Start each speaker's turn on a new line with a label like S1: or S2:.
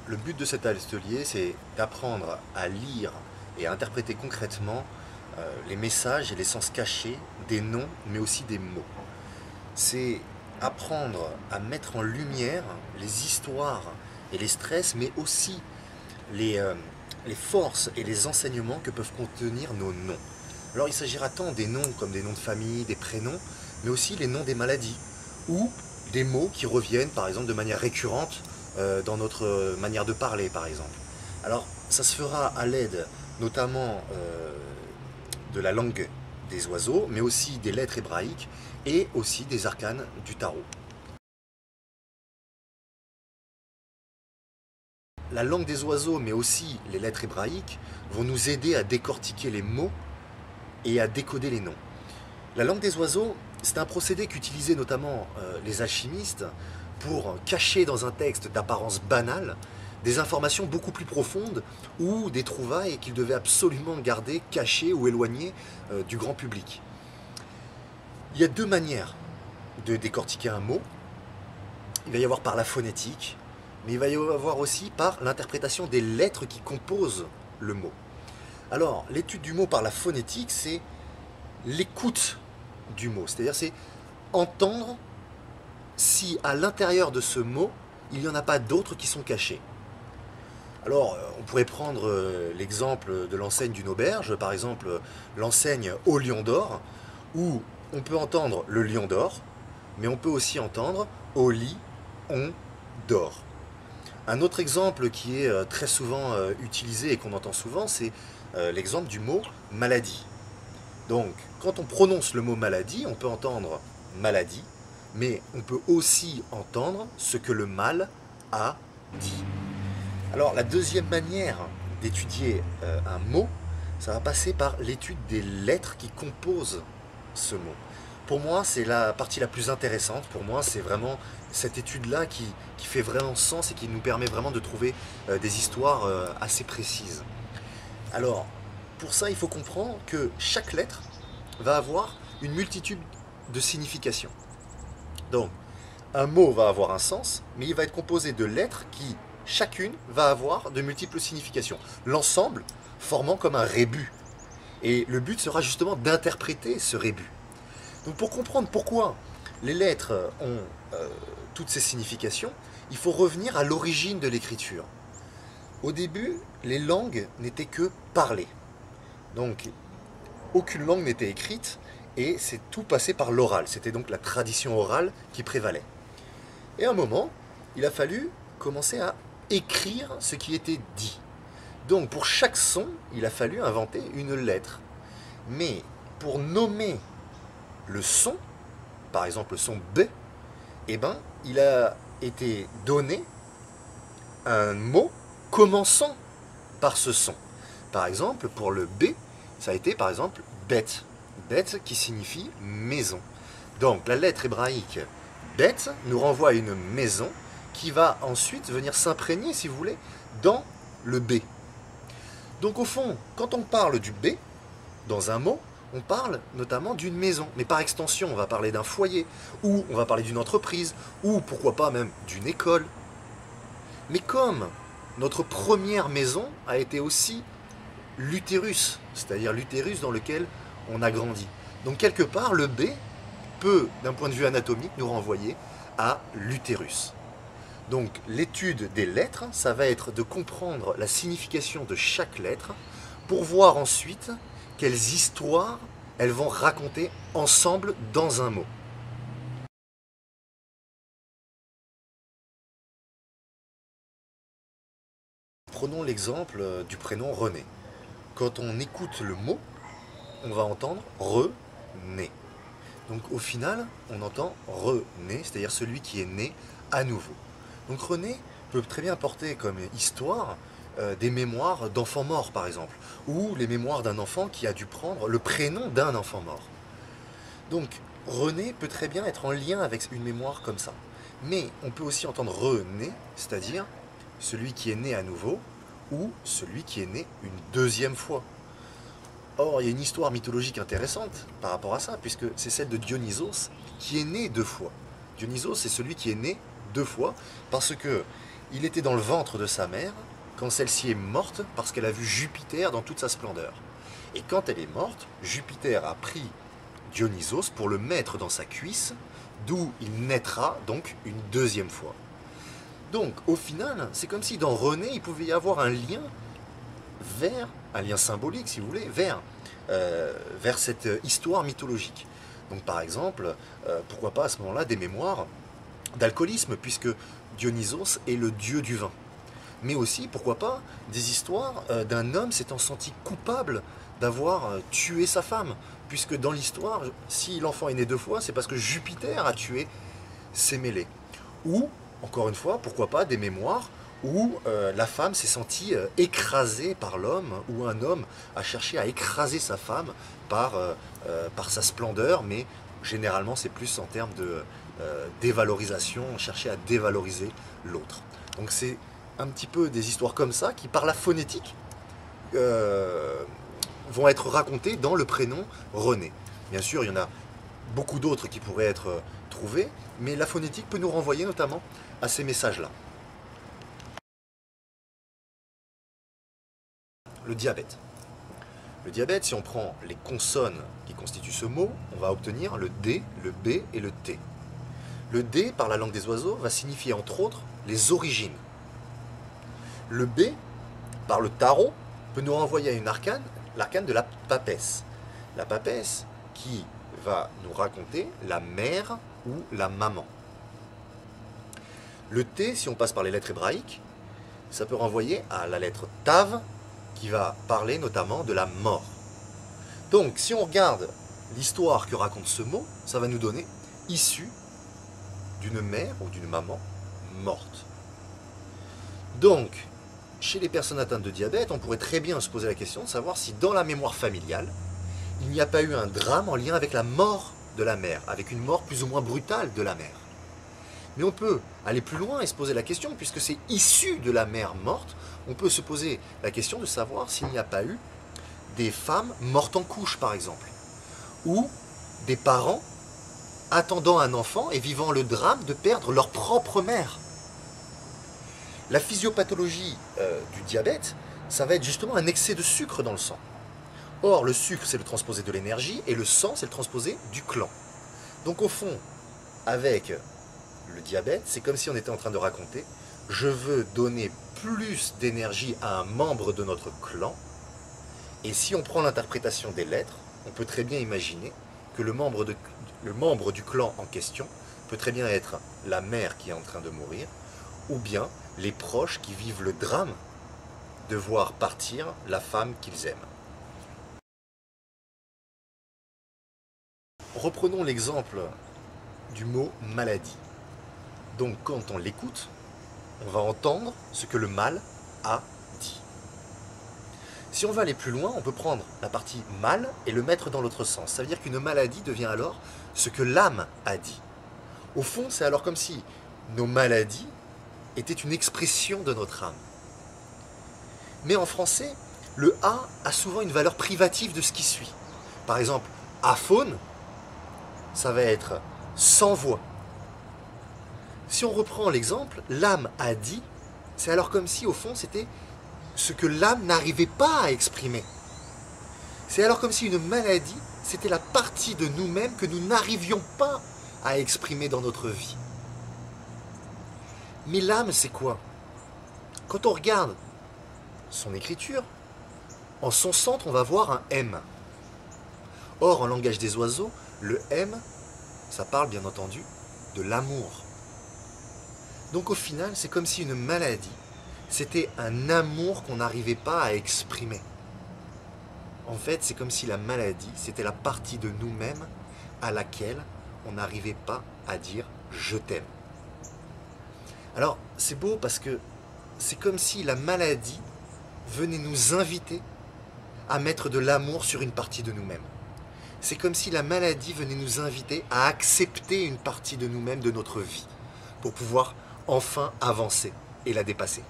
S1: Le but de cet atelier, c'est d'apprendre à lire et à interpréter concrètement les messages et les sens cachés des noms, mais aussi des mots. C'est apprendre à mettre en lumière les histoires et les stress, mais aussi les, euh, les forces et les enseignements que peuvent contenir nos noms. Alors il s'agira tant des noms comme des noms de famille, des prénoms, mais aussi les noms des maladies, ou des mots qui reviennent par exemple de manière récurrente dans notre manière de parler par exemple. Alors ça se fera à l'aide notamment de la langue des oiseaux, mais aussi des lettres hébraïques et aussi des arcanes du tarot. La langue des oiseaux, mais aussi les lettres hébraïques, vont nous aider à décortiquer les mots et à décoder les noms. La langue des oiseaux, c'est un procédé qu'utilisaient notamment les alchimistes pour cacher dans un texte d'apparence banale des informations beaucoup plus profondes ou des trouvailles qu'ils devaient absolument garder cachées ou éloignées du grand public. Il y a deux manières de décortiquer un mot. Il va y avoir par la phonétique, mais il va y avoir aussi par l'interprétation des lettres qui composent le mot. Alors, l'étude du mot par la phonétique, c'est l'écoute du mot, c'est-à-dire c'est entendre si à l'intérieur de ce mot, il n'y en a pas d'autres qui sont cachés. Alors, on pourrait prendre l'exemple de l'enseigne d'une auberge, par exemple l'enseigne au lion d'or, où on peut entendre le lion d'or, mais on peut aussi entendre au lit, on dort. Un autre exemple qui est très souvent utilisé et qu'on entend souvent, c'est l'exemple du mot maladie. Donc, quand on prononce le mot maladie, on peut entendre maladie, mais on peut aussi entendre ce que le mal a dit. Alors, la deuxième manière d'étudier un mot, ça va passer par l'étude des lettres qui composent ce mot. Pour moi, c'est la partie la plus intéressante. Pour moi, c'est vraiment cette étude-là qui fait vraiment sens et qui nous permet vraiment de trouver des histoires assez précises. Alors, pour ça, il faut comprendre que chaque lettre va avoir une multitude de significations. Donc, un mot va avoir un sens, mais il va être composé de lettres qui, chacune, va avoir de multiples significations. L'ensemble formant comme un rébus. Et le but sera justement d'interpréter ce rébus. Donc, pour comprendre pourquoi les lettres ont toutes ces significations, il faut revenir à l'origine de l'écriture. Au début, les langues n'étaient que parlées. Donc, aucune langue n'était écrite et c'est tout passé par l'oral. C'était donc la tradition orale qui prévalait. Et à un moment, il a fallu commencer à écrire ce qui était dit. Donc, pour chaque son, il a fallu inventer une lettre. Mais pour nommer le son, par exemple le son B, eh ben, il a été donné un mot commençant par ce son. Par exemple, pour le B, ça a été par exemple bête. Bête qui signifie maison. Donc la lettre hébraïque bête nous renvoie à une maison qui va ensuite venir s'imprégner, si vous voulez, dans le B. Donc au fond, quand on parle du B, dans un mot, on parle notamment d'une maison. Mais par extension, on va parler d'un foyer, ou on va parler d'une entreprise, ou pourquoi pas même d'une école. Mais comme notre première maison a été aussi l'utérus, c'est-à-dire l'utérus dans lequel on a grandi. Donc quelque part, le B peut, d'un point de vue anatomique, nous renvoyer à l'utérus. Donc l'étude des lettres, ça va être de comprendre la signification de chaque lettre pour voir ensuite quelles histoires elles vont raconter ensemble dans un mot. Prenons l'exemple du prénom René. Quand on écoute le mot, on va entendre René. Donc au final, on entend René, c'est-à-dire celui qui est né à nouveau. Donc René peut très bien porter comme histoire des mémoires d'enfants morts par exemple, ou les mémoires d'un enfant qui a dû prendre le prénom d'un enfant mort. Donc René peut très bien être en lien avec une mémoire comme ça. Mais on peut aussi entendre René, c'est-à-dire celui qui est né à nouveau, ou celui qui est né une deuxième fois. Or, il y a une histoire mythologique intéressante par rapport à ça, puisque c'est celle de Dionysos qui est né deux fois. Dionysos, c'est celui qui est né deux fois, parce que Il était dans le ventre de sa mère quand celle-ci est morte parce qu'elle a vu Jupiter dans toute sa splendeur. Et quand elle est morte, Jupiter a pris Dionysos pour le mettre dans sa cuisse, d'où il naîtra donc une deuxième fois. Donc au final, c'est comme si dans René, il pouvait y avoir un lien vers, un lien symbolique si vous voulez, vers cette histoire mythologique. Donc par exemple, pourquoi pas à ce moment-là des mémoires d'alcoolisme, puisque Dionysos est le dieu du vin. Mais aussi, pourquoi pas, des histoires d'un homme s'étant senti coupable d'avoir tué sa femme, puisque dans l'histoire, si l'enfant est né 2 fois, c'est parce que Jupiter a tué ses mêlés. Ou, encore une fois, pourquoi pas des mémoires où la femme s'est sentie écrasée par l'homme, ou un homme a cherché à écraser sa femme par sa splendeur, mais généralement c'est plus en termes de dévalorisation, chercher à dévaloriser l'autre. Donc c'est un petit peu des histoires comme ça qui, par la phonétique, vont être racontées dans le prénom René. Bien sûr, il y en a beaucoup d'autres qui pourraient être trouvés, mais la phonétique peut nous renvoyer notamment à ces messages-là. Le diabète. Le diabète, si on prend les consonnes qui constituent ce mot, on va obtenir le D, le B et le T. Le D, par la langue des oiseaux, va signifier entre autres les origines. Le B, par le tarot, peut nous renvoyer à une arcane, l'arcane de la papesse. La papesse qui va nous raconter la mère ou la maman. Le T, si on passe par les lettres hébraïques, ça peut renvoyer à la lettre Tav, qui va parler notamment de la mort. Donc, si on regarde l'histoire que raconte ce mot, ça va nous donner issu d'une mère ou d'une maman morte. Donc, chez les personnes atteintes de diabète, on pourrait très bien se poser la question de savoir si dans la mémoire familiale, il n'y a pas eu un drame en lien avec la mort de la mère, avec une mort plus ou moins brutale de la mère. Mais on peut aller plus loin et se poser la question, puisque c'est issu de la mère morte, on peut se poser la question de savoir s'il n'y a pas eu des femmes mortes en couche, par exemple, ou des parents attendant un enfant et vivant le drame de perdre leur propre mère. La physiopathologie du diabète, ça va être justement un excès de sucre dans le sang. Or, le sucre, c'est le transposé de l'énergie, et le sang, c'est le transposé du clan. Donc au fond, avec le diabète, c'est comme si on était en train de raconter « je veux donner plus d'énergie à un membre de notre clan », et si on prend l'interprétation des lettres, on peut très bien imaginer que le membre du clan en question peut très bien être la mère qui est en train de mourir, ou bien les proches qui vivent le drame de voir partir la femme qu'ils aiment. Reprenons l'exemple du mot maladie. Donc quand on l'écoute, on va entendre ce que le mal a dit. Si on veut aller plus loin, on peut prendre la partie mal et le mettre dans l'autre sens. Ça veut dire qu'une maladie devient alors ce que l'âme a dit. Au fond, c'est alors comme si nos maladies étaient une expression de notre âme. Mais en français, le A souvent une valeur privative de ce qui suit. Par exemple, aphone, ça va être sans voix. Si on reprend l'exemple, l'âme a dit, c'est alors comme si au fond c'était ce que l'âme n'arrivait pas à exprimer. C'est alors comme si une maladie, c'était la partie de nous-mêmes que nous n'arrivions pas à exprimer dans notre vie. Mais l'âme, c'est quoi? Quand on regarde son écriture, en son centre, on va voir un M. Or, en langage des oiseaux, le M, ça parle bien entendu de l'amour. Donc au final, c'est comme si une maladie, c'était un amour qu'on n'arrivait pas à exprimer. En fait, c'est comme si la maladie, c'était la partie de nous-mêmes à laquelle on n'arrivait pas à dire « je t'aime ». Alors, c'est beau parce que c'est comme si la maladie venait nous inviter à mettre de l'amour sur une partie de nous-mêmes. C'est comme si la maladie venait nous inviter à accepter une partie de nous-mêmes, de notre vie, pour pouvoir enfin avancer et la dépasser.